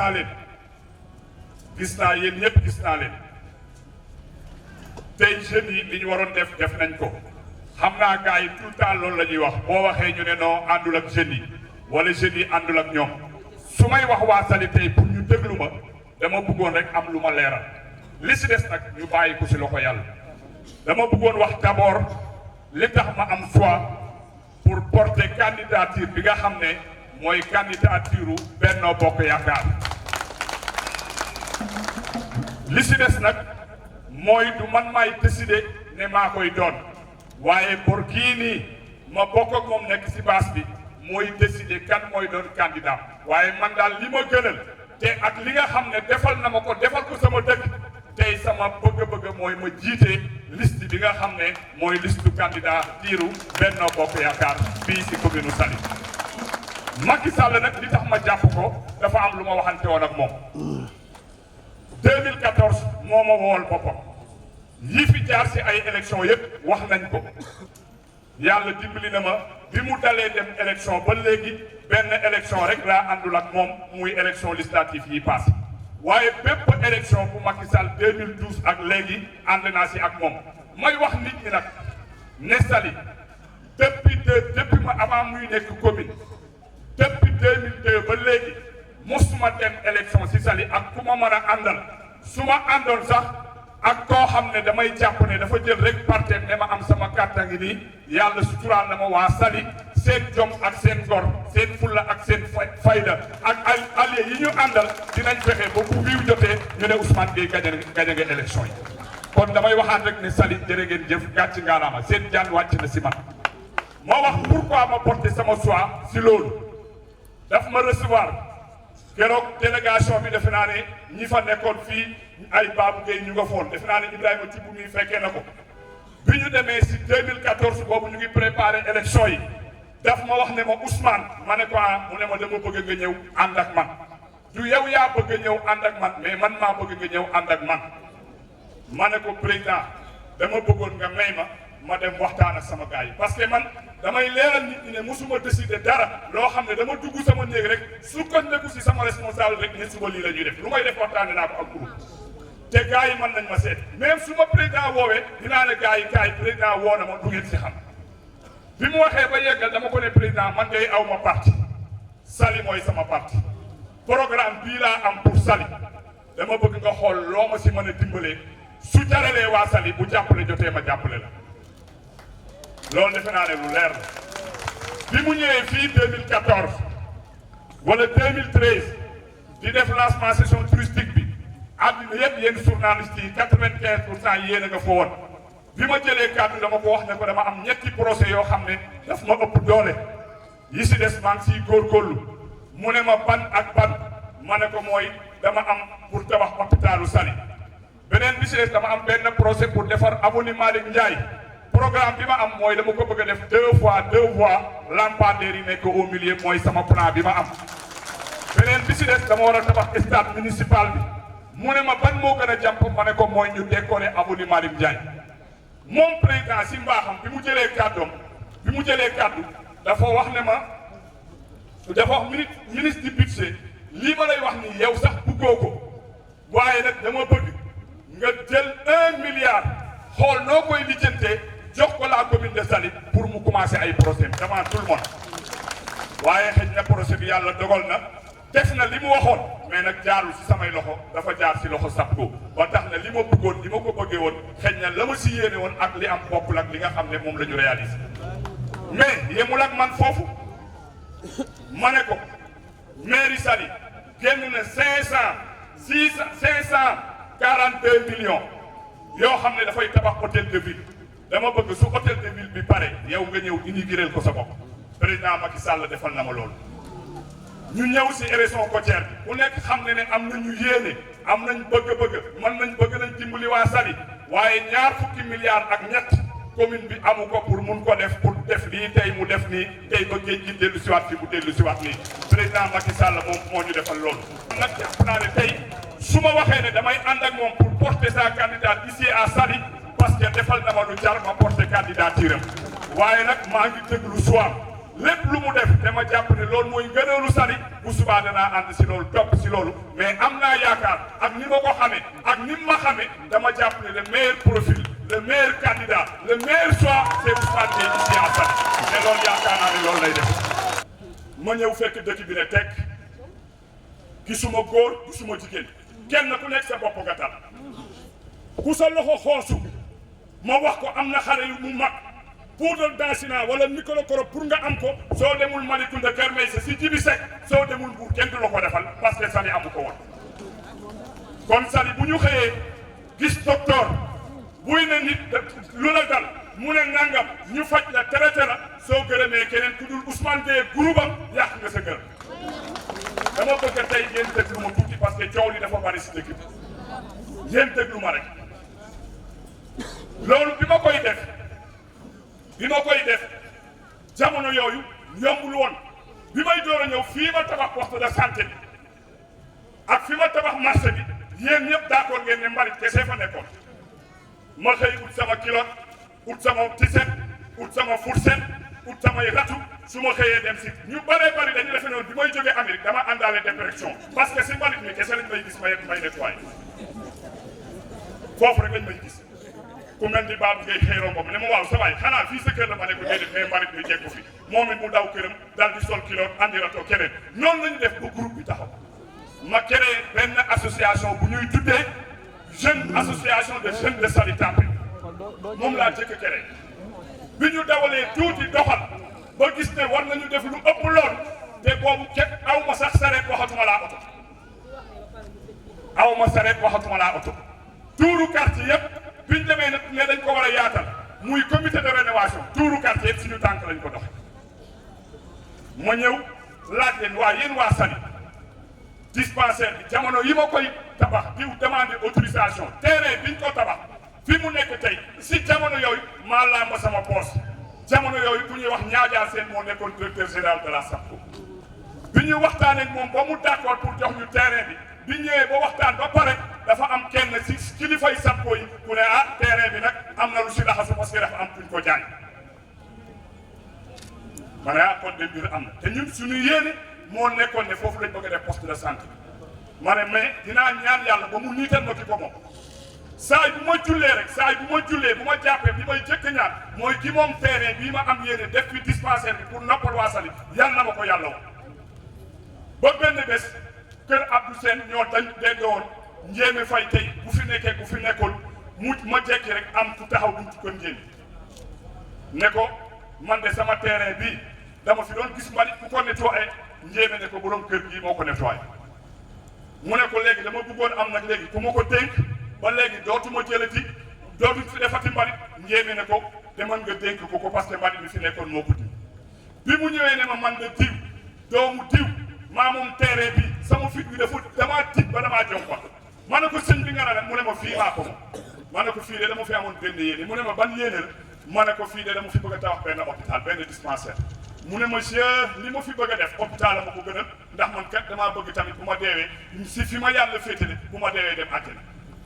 naa leen gis naa yéen ñëpp gis naa leen tey jeunes yi li ñu waroon def nañ ko xam naa gars yi tout le temps loolu la ñuy wax boo waxee ñu ne non àndul ak jeunes yi wala jeunes yi àndul ak ñoom su may wax waa Saly tey pour ñu déglu ma dama bëggoon rek am lu ma leeral li si des nag ñu bàyyi ko si loxo yàlla dama bëggoon wax d'abord li tax ma am choix pour porter candidature bi nga xam ne mooy candidature Benno Bokk Yaakaar li si des nag mooy du man maay décider ne maa koy doon waaye pour kii nii ma bokk ak moom nekk si base bi mooy décider kan mooy doon candidat waaye man daal li ma gënal te ak li nga xam ne defal na ma ko defal ko sama dëkk tey sama bëgg-bëgg mooy ma jiite liste bi nga xam ne mooy liste candidature Benno Bokk Yaakaar fii si commune Saly Macky Sall nag li tax ma jàpp ko dafa am lu ma waxante woon ak moom 2014 moo ma wool boppam yi fi jaar si ay élection yëpp wax nañ ko yàlla dimbali na ma bi mu dalee dem élection ba léegi benn élection rek laa àndul ak moom muy élection législative yi passé waaye bépp élection bu Macky Sall 2012 ak léegi ànd naa si ak moom may wax nit ñi nag ne Saly depuis ma avant muy nekk commune depuis 2002 ba léegi mosuma dem élection si Saly ak ku ma mën a àndal su ma àndoon sax ak koo xam ne damay jàpp ne dafa jël rek parteem ne ma am sama kàtta ngi nii yàlla suturaal na ma waa Saly seen jom ak seen ngor seen fulla ak seen fayda ak ay alliés yi ñu àndal dinañ fexe ba bu wiiw jotee ñu ne Ousmane Gueye gañe nga élection yi kon damay waxaat rek ne Saly jërë ngeen jëf gàcc ngaalaama seen jaan wàcc na si man ma wax pourquoi ma porté sama choix si loolu daf ma recevoir keroog délégation bi defe naa ne ñi fa nekkoon fii ay Babou Gueye ñu nga foon defe naa ne Ibrahima Thioub mi fekkee na ko bi ñu demee si 2014 boobu ñu ngi préparé élection yi daf ma wax ne ma Ousmane ma ne ko mu ne ma dama bëgg nga ñëw ànd ak man du yow yaa bëgg a ñëw ànd ak man mais man maa bëgg nga ñëw ànd ak man ma ne ko président dama bëggoon nga may ma dem waxtaan ak sama gars yi parce que man damay leeral nit ñi ne mosuma décider dara loo xam ne dama dugg sama néeg rek sukkandiku si sama responsable rek ne suba lii la ñuy def lu may def waxtaane naa ko ak groupe te gars yi mën nañ ma seet même su ma président woowee dinaa ne gars yi kaay président woo na ma du ngeen si xam bi mu waxee ba yeggal dama ko ne président man day aw ma parti Saly mooy sama parti programme bii laa am pour Saly dama bëgg nga xool loo ma si mën a dimbalee su jaralee waa Saly bu jàppale jotee ma jàppale la loolu defe naa ne lu leer la bi mu ñëwee fii 2014 wala 2013 di def lancement session touristique bi àddina yëpp yéen journalistes yi 95% yéen a nga fa woon bi ma jëlee kàddu dama ko wax ne ko dama am ñetti projet yoo xam ne daf ma ëpp doole yi si des maa ngi siy góorgóorlu mu ne ma ban ak ban ma ne ko mooy dama am pour tabax hôpitalu Saly beneen bi si des dama am benn projet pour defar avenue Malick Ndiaye programme bi ma am mooy dama ko bëgg a def 2 voies lampadaires yi nekk au milieu mooy sama plan bi ma am beneen bi si des dama war a tabax stade municipal bi mu ne ma ban moo gën a jàmp ma ne ko mooy ñu décorer avenue Malick Ndiaye moom président si mbaaxam bi mu jëlee kàddu dafa wax ne ma dafa wax ministre du budget lii ma lay wax ni yow sax bëggoo ko waaye nag dama bëgg nga jël 1 milliard xool noo koy lijjantee jox ko la commune de Saly pour mu commencer ay projet devant tout le monde waaye xëy na projet bi yàlla dogal na def na li mu waxoon mais nag jaarul si samay loxo dafa jaar si loxo SAPCO ba tax na li ma bëggoon li ma ko bëggee woon xëy na la ma si yéene woon ak li am bokkul ak li nga xam ne moom la ñu réaliser mais yemul ak man foofu ma ne ko mairie Saly génn na 542 millions yoo xam ne dafay tabax hôtel de ville dama bëgg su hôtel de ville bi pare yow nga ñëw inaugurer ko sa bopp président Macky Sall defal na ma loolu. ñu ñëw si élection côtière bi ku nekk xam ne am nañu yéene am nañ bëgg-bëgg bëgg nañ dimbali waa Saly waaye ñaar fukki milliards ak ñett commune bi amu ko pour mun ko def pour def lii tey mu def nii tey ba géej gi dellu siwaat fi mu dellu siwaat nii président Macky Sall moom moo ñu defal loolu. nag jàpp naa ne tey su ma waxee ne damay ànd ak moom pour porter sa candidature ici à Saly parce que defal na ma lu jar ma porter candidature am waaye nag maa ngi déglu soir lépp lu mu def dama jàpp ne loolu mooy ngëneelu Saly bu subaa danaa ànd si loolu topp si loolu mais am naa yaakaar ak ni ma ko xamee ak ni ma xamee dama jàpp ne le meilleur profil le meilleur candidat le meilleur choix c'est Ousmane Gueye ici à Saly te loolu yaakaar naa ne loolu lay def. ma ñëw fekk dëkk bi ne teg gisuma góor gisuma jigéen kenn ku nekk sa bopp nga tal ku sa loxo xoosu ma wax ko am na xale yu mu mag poudre d'ensina wala microcoro pour nga am ko soo demul Malicounda Kër Maysa si Jibi Seck soo demul Mbour kenn du la ko defal parce que Saly amu ko woon. kon Saly bu ñu xëyee gis docteur buy ne nit lu la dal mu ne nangam ñu faj la traité la soo gërëmee keneen ku dul Ousmane Gueye groupe am yàq nga sa gërëm. dama bëgg tey ngeen déglu ma tuuti parce que coow li dafa bari si dëkk bi ngeen déglu ma rek loolu bi ma koy def jamono yooyu yombul woon bi may door a ñëw fii ma tabax poste de santé bi ak fi ma tabax marché bi yéen ñëpp d'accord ngeen ne mbalit kese fa nekkoon ma xëy ut sama kilo ut sama tiset ut sama fourchette ut samay ratu su ma xëyee dem si ñu bëree bëri dañu defe noonu bi may jógee Amérique dama àndaale dépression parce que si mbalit mi kese lañ may gis may nettoyé foofu rek lañ may gis ku mel ni Babou Gueye xëyroo moom ne ma waaw sa waay xanaa fii sa kër la ma ne ko déedéet mais mbalit mi jekku fi moom it mu daw këram daal di sol kilo andi rato keneen noonu lañu def ba groupe bi taxaw ma créé benn association bu ñuy tuddee jeune association de jeunes de Saly Tampé moom laa jëkk créé bi ñu dawalee tuuti doxal ba gis ne war nañu def lu ëpp lool te boobu képp aw ma sax sareet waxatuma laa oto tuuru quartier yëpp biñ demee nag ne dañ ko war a yaatal muy comité de rénovation tuuru quartier yëpp suñu tànk lañ ko doxe ma ñëw laaj leen waa yéen waa Saly dispensaire bi jamono yi ma koy tabax di demander autorisation terrain biñ ko tabax fi mu nekk tey si jamono yooyu maa làmb sama poos jamono yooyu ku ñuy wax ñaajaar seen moo nekkoon directeur général de la SAPCO bi ñu waxtaanee ak moom ba mu d'accord pour jox ñu terrain bi ñëwee ba waxtaan ba pare dafa am kenn si kilifay SAPCO yi ku ne terrain bi nag am na lu si laxasu parce que dafa am kuñ ko jaay ma ne kon de mbir am na te ñun suñu yéene moo nekkoon ne foofu lañ bëgg a def poste de santé ma ne mais dinaa ñaan yàlla ba mu niital ma ki ko moom saay bu ma jullee rek saay bu ma jullee bu ma jàppee bi may jëkk ñaan mooy ki moom terrain bii ma am yéene def fi dispensaire bi pour noppal waa Saly yàlla na ma ko yàlla wax ba benn bés kër Abdou Sène ñoo dañ dégg woon njéeme fay tey bu fi nekkee bu fi nekkul ma jekki rek am ku taxaw buntu kër njéeme ne ko man de sama terrain bii dama fi doon gis mbalit ku ko nettoyé njéeme ne ko borom kër gii moo ko nettoyé mu ne ko léegi dama bëggoon am nag léegi ku ma ko dénk ba léegi dootuma jëlati dootuñ fi defati mbalit njéeme ne ko demal nga dénk ko parce que mbalit bi fi nekkoon moo ko diw bi mu ñëwee ne ma man de diw doomu diw maa moom terrain bi sama fit bi dafa damaa tiit ba damaa jom ko ma ne ko sëñ bi nga ne mu ne ma fii maa ko moom ma ne ko fii de dama fi amoon benn yéene mu ne ma ban yéene la ma ne ko fii de dama fi bëgg a tabax benn hôpital benn dispensaire mu ne monsieur li ma fi bëgg a def hôpital la ma ko gënal ndax man kat damaa bëgg tamit bu ma deewee si fi ma yàlla féetale bu ma deewee dem àjjana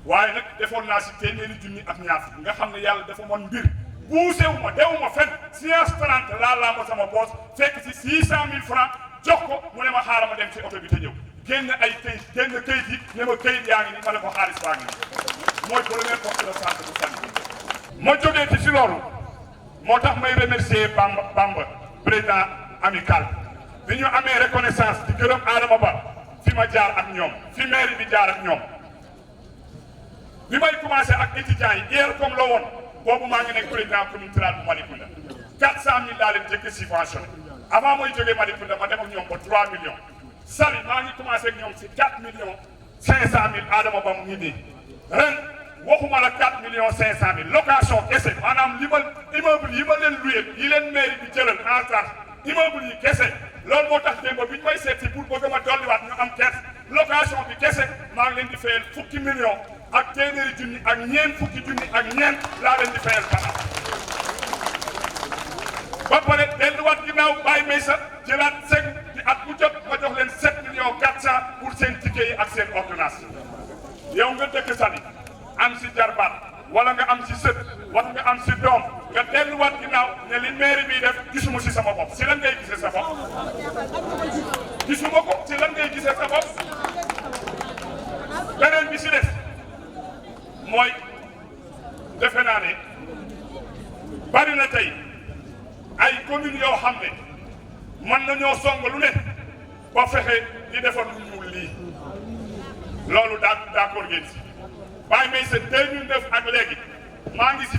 waaye nag defoon naa si téeméeri junni ak ñaar nga xam ne yàlla dafa mën mbir buusewu ma dewu ma fenn séance 30 laa ma sama poos fekk si 600 000 francs jox ko mu ne ma xaaral ma dem si oto bi te ñëw génn ay këyit génn këyit yi ne ma këyit yaa ngi nii ma ne ko xaalis baa ngi nii mooy première poste de santé bu Saly ma jógee ci si loolu moo tax may remercier Bamba président amical bi ñu amee reconnaissance di gërëm Adama Ba fi ma jaar ak ñoom fi mairie bi jaar ak ñoom bi may commencé ak étudiants yi hier comme la woon boobu maa ngi nekk président communauté bu Malicounda 400 000 laa leen jëkk subventionné avant mooy jógee Malicounda ma dem ak ñoom ba 3 millions Saly maa ngi commencé ak ñoom si 4 millions 500 000 Adama Ba mu ngi nii ren waxuma la 4 millions 500 000 location kese maanaam li ma immeuble yi ma leen loué yi leen mairie bi jëlal en charge immeuble yi kese loolu moo tax démb bi ñu may seet si pour bëgg ma dolliwaat ñu am kees location bi kese maa ngi leen di fayal fukki millions ak téeméeri junni ak ñeent fukki junni ak ñeent laa leen di fayal bana ba pare delluwaat ginnaaw bàyyi may sa jëlaat sec di at bu jot ma jox leen 7 millions 400 pour seen ticket yi ak seen ordonnance yow nga dëkk Saly am si jarbaat wala nga am si sët wala nga am si doom nga delluwaat ginnaaw ne li mairie bi def gisuma si sama bopp si lan ngay gisee sa bopp gisuma ko si lan ngay gisee sa bopp beneen bi si des mooy defe naa ne bari na tey ay communes yoo xam ne mën nañoo song lu ne ba fexe di defar lu ñuul lii loolu d'accord ngeen si bàyyi may sa 2009 ak léegi maa ngi si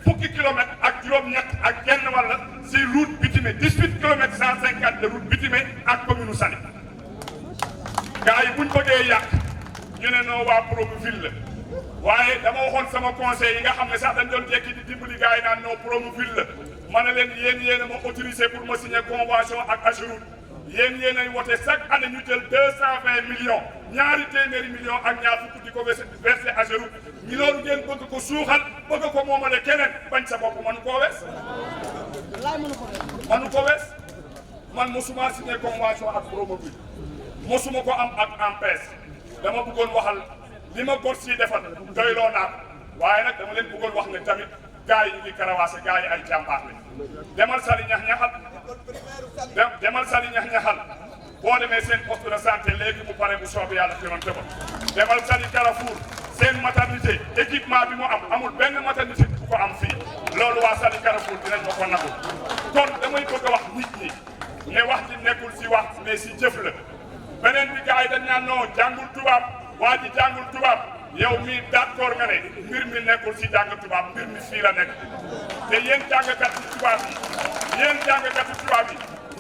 fukki kilomètres ak juróom-ñett ak genn walla si route bitumée 18 kilomètres 150 de route bitumée ak commune Saly gars yi buñ bëggee yàq ñu ne noo waa Promoville la waaye dama waxoon sama conseil yi nga xam ne sax dañ doon jekki di dimbali gars yi naan non Promoville la ma ne leen yéen a ma autorisé pour ma signer convention ak Ageroute yéen ay wote chaque année ñu jël 220 millions ñaari téeméeri millions ak ñaar fukk di ko versé Ageroute ñi loolu ngeen bëgg ko suuxal bëgg ko moomale keneen bañ sa bopp manu koo wees man mosuma signé convention ak Promoville mosuma ko am ak ANPEJ dama bëggoon waxal li ma gor si defal doyloo naa ko waaye nag dama leen bëggoon wax ne tamit gars yi ñu ngi karawaase gars yi ay jàmbaar lañ demal Saly ñax-ñaxal demal Saly ñax-ñaxal boo demee seen poste de santé léegi mu pare bu soobee yàlla fi doon demal Saly Carrefour seen maternité équipement bi mu am amul benn maternité bu ko am fii loolu waa Saly Carrefour dinañ ma ko nangu kon damay bëgg a wax nit ñi ne wax ji nekkul si wax mais si jëf la beneen bi gars yi dañ naan non jàngul tubaab waa ji jàngul tubaab yow mii d'accord nga ne mbir mi nekkul si jàng tubaab mbir mi fii la nekk te yéen jàngkat yi tubaab yi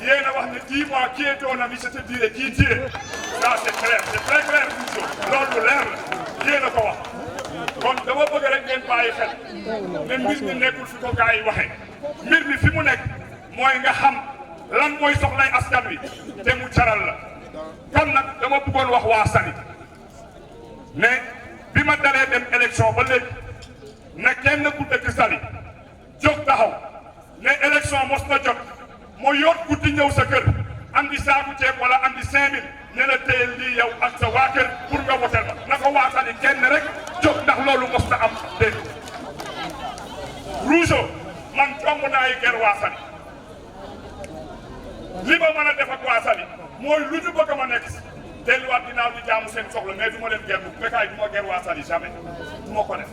yéen a wax ne 10 mois qui est ton ami, je te dirai qui tu es. Ça c'est clair, c'est très clair loolu leer la yéen a ko wax kon dama bëgg rek ngeen bàyyi xel ne mbir mi nekkul fi ko gars yi waxee mbir mi fi mu nekk mooy nga xam lan mooy soxlay askan wi te mu jaral la kon nag dama bëggoon wax waa Saly ne bi ma dalee dem élection ba léegi ne kenn ku dëkk Saly jóg taxaw ne élection mos na jot moo yor guddi ñëw sa kër andi saaku ceeb wala andi 5000 ne la téyel lii yow ak sa waa kër pour nga wotel ma na ko waa Saly kenn rek jóg ndax loolu mos na am dégg Rougeau man jomb naa yi ger waa Saly li ma mën a def ak waa Saly mooy lu ñu bëgg ma nekk si delluwaat ginnaaw di jaamu seen soxla mais du ma leen ger bu fekkaay du ma ger waa Saly jamais du ma ko def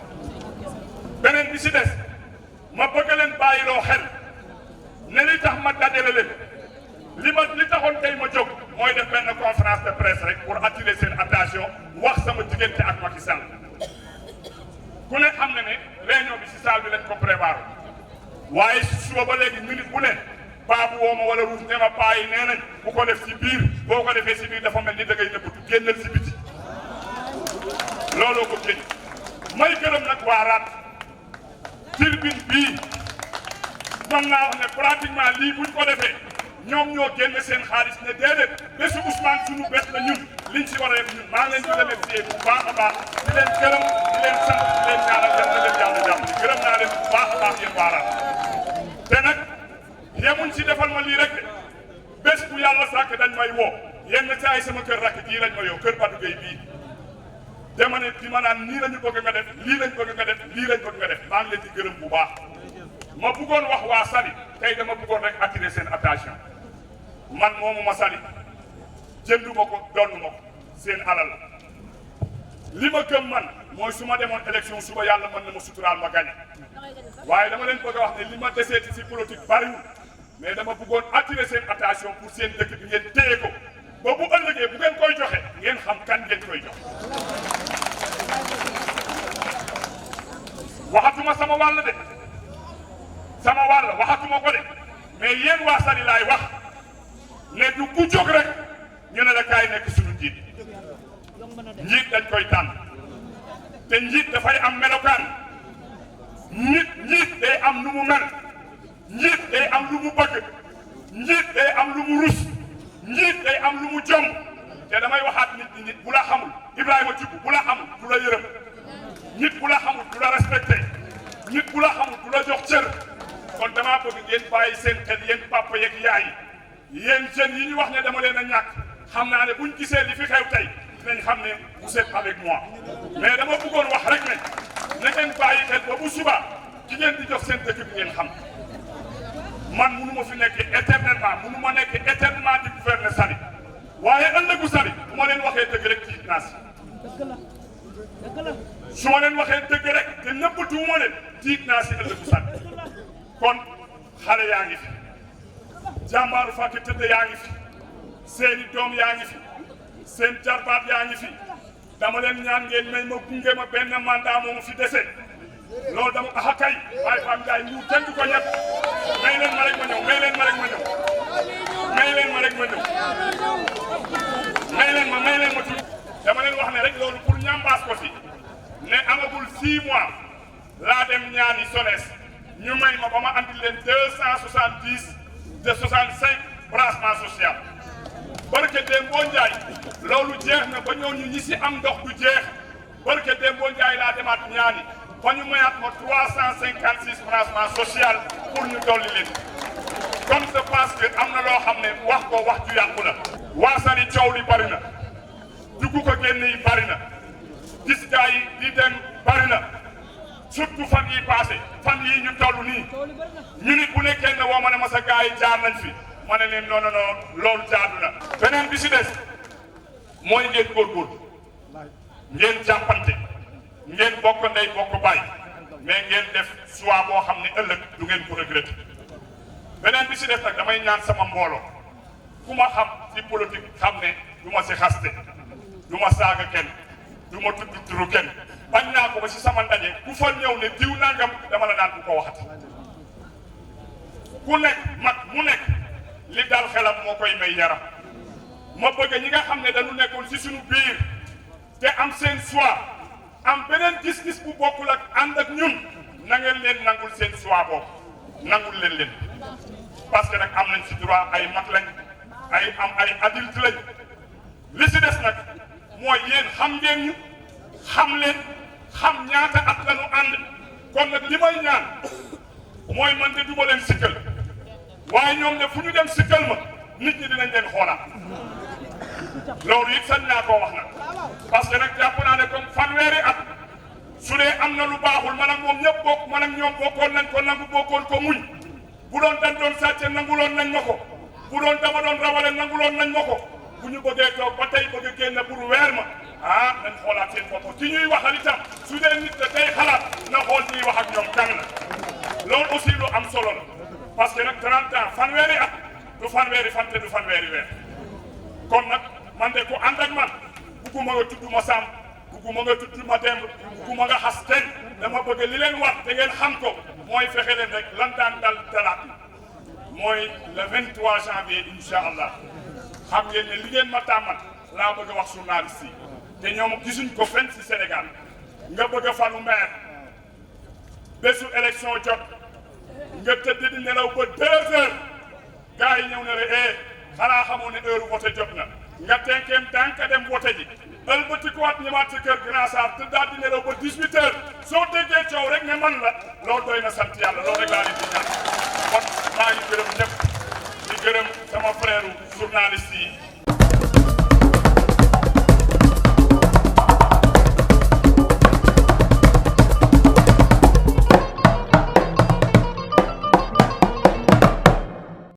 beneen bi si des ma bëgg leen bàyyiloo xel ne li tax ma dajale leen li taxoon tey ma jóg mooy def benn conférence de presse rek pour attirer seen attention wax sama diggante ak Macky Sall ku ne xam na ne réunion bi si salle bi lañ ko prévoir waaye suba ba léegi minute bu ne paa bu woo ma wala ruus ne ma paa yi nee nañ bu ko def si biir boo ko defee si biir dafa mel ni da ngay nëbbatu génnal si biti looloo ko génn may gërëm nag waa RAT tribune bii mën naa wax ne pratiquement lii buñ ko defee ñoom ñoo génne seen xaalis ne déedéet bésu Ousmane suñu bés la ñun liñ si war a def ñun maa ngi leen di remercier bu baax a baax di leen gërëm di leen sant di leen ñaanal yal na leen yàlla jàmm gërëm naa leen bu baax a baax yéen waa RAT te nag yemuñ si defal ma lii rek de bés bu yàlla sàkk dañ may woo yenn saa yi sama kër rakk jii lañ ma yow kër Badou Gueye bii dama ne di ma naan nii la ñu bëgg nga def lii lañ bëgg nga def lii lañ bëgg nga def maa ngi leen di gërëm bu baax ma bëggoon wax waa Saly tey dama bëggoon rek attirer seen attention man moomu ma Saly jënduma ko doonuma ko seen alal li ma gëm man mooy su ma demoon élection suba yàlla mën na ma suturaal ma gagné waaye dama leen bëgg a wax ne li ma deseeti si politique bariwul mais dama bëggoon attirer seen attention pour seen dëkk bi ngeen téye ko ba bu ëllëgee bu ngeen koy joxe ngeen xam kan ngeen koy jox waxatuma sama wàll de sama wàll waxatuma ko de mais yéen waa Saly laay wax ne du ku jóg rek ñu ne la kaay nekk suñu njiit njiit dañ koy tànn te njiit dafay am melokaan njiit day am lu mu mel njiit day am lu mu bëgg njiit day am lu mu rus njiit day am lu mu jom te damay waxaat nit bu la xamul Ibrahima Thioub bu la xamul du la yërëm nit bu la xamul du la respecté nit bu la xamul du la jox cër kon damaa bëgg ngeen bàyyi seen xel yéen papa yeeg yaay yéen jeunes yi ñu wax ne dama leen a ñàkk xam naa ne buñ gisee li fi xew tey dinañ xam ne vous êtes avec moi mais dama bëggoon wax rek ne na ngeen bàyyi xel ba bu suba ki ngeen di jox seen dëkk bi ngeen xam man munu ma fi nekk éternellement munu ma nekk éternellement di gouverner Saly waaye ëllëgu Saly bu ma leen waxee dëgg rek tiit naa si su ma leen waxee dëgg rek te nëbbatuwuma leen tiit naa si ëllëgu Saly kon xale yaa ngi fi jàmbaaru fàtte tëdd yaa ngi fi seeni doom yaa ngi fi seen jarbaat yaa ngi fi dama leen ñaan ngeen may ma gunge ma benn mandat moomu fi dese loolu dama axa kay waaye Fane Ndiaye nguur kenn du ko ñëpp may leen ma rek ma ñëw may leen ma rek ma ñëw may leen ma rek ma ñëw may leen ma tuuti dama leen wax ne rek loolu pour ñambaas ko si ne amagul 6 mois laa dem ñaani SONES ñu may ma ba ma andil leen 270 de 65 branchement social barke Dembo Ndiaye loolu jeex na ba ñooñu ñi si am ndox du jeex barke Dembo Ndiaye laa demaat ñaani ba ñu mayaat ma 356 branchement social pour ñu dolli leen comme je pense que am na loo xam ne wax ko wax ju yàqu la waa Saly coow li bari na dugg ko génn yi bari na gis gaa yi di dem bari na surtout fan yi passé fan yi ñu toll nii ñu ni bu nekkee ne woo ma ne ma sa gaa yi jaar nañ fi ma ne leen non non non loolu jaadu na beneen bi si des mooy ngeen góorgóorlu ngeen jàppante ngeen bokk ndey bokk baay mais ngeen def choix boo xam ne ëllëg du ngeen ko regretter beneen bi si des nag damay ñaan sama mbooloo ku ma xam ci politique xam ne du ma si xaste du ma saaga kenn du ma tudd turu kenn bañ naa ko ba si sama ndaje ku fa ñëw ne diw nangam dama la naan bu ko waxati ku nekk mag mu nekk li dal xelam moo koy may yaram ma bëgg ñi nga xam ne dañu nekkoon si suñu biir te am seen choix am beneen gis-gis bu bokkul ak ànd ak ñun na ngeen leen nangul seen choix boobu nangul leen parce que nag am nañ si droit ay mag lañ ay adulte lañ li si des nag mooy yéen xam ngeen ñu xam leen xam ñaata at lañu ànd kon nag li may ñaan mooy man de duma leen sikkal waaye ñoom ne fu ñu dem sikkal ma nit ñi dinañ leen xoolaat loolu it sañ naa koo wax nag parce que nag jàpp naa ne comme fanweeri at su dee am na lu baaxul man ak moom ñëpp bokk man ak ñoom bokkoon nañ ko nangu bokkoon ko muñ bu doon dañ doon sàcce nanguloon nañ ma ko bu doon dama doon rawale nanguloon nañ ma ko bu ñu bëggee toog ba tey bëgg génn pour weer ma ah nañ xoolaat seen bopp ki ñuy waxal itam su dee nit da day xalaat na xool ñuy wax ak ñoom kan la loolu aussi lu am solo la parce que nag 30 ans fanweeri at du fanweeri fan te du fanweeri weer kon nag man de ko ànd ak man bugguma nga tudd ma Samb bugguma nga tudd ma Demb bugguma nga xas kenn dama bëgg li leen wax te ngeen xam ko mooy fexe leen rek lan daan dal dalaat mooy le 23 janvier incha allah xam ngeen ne li ngeen ma tàmmal laa bëgg a wax journaliste yi te ñoom gisuñ ko fenn si Sénégal nga bëgg a falu maire bésu élection jot nga tëdd di nelaw ba 2 heures gars yi ñëw ne la xanaa xamoo ne heure vote jot na nga tenkeem tànka dem vote ji ëlbatikuwaat ñëwaat ci kër Grand Sarr te daal di nelaw ba 18 heures soo déggee coow rek ne man la loolu doy na sant yàlla loolu rek laa leen di ñaan kon maa ngi gërëm ñëpp di gërëm sama frère journaliste yi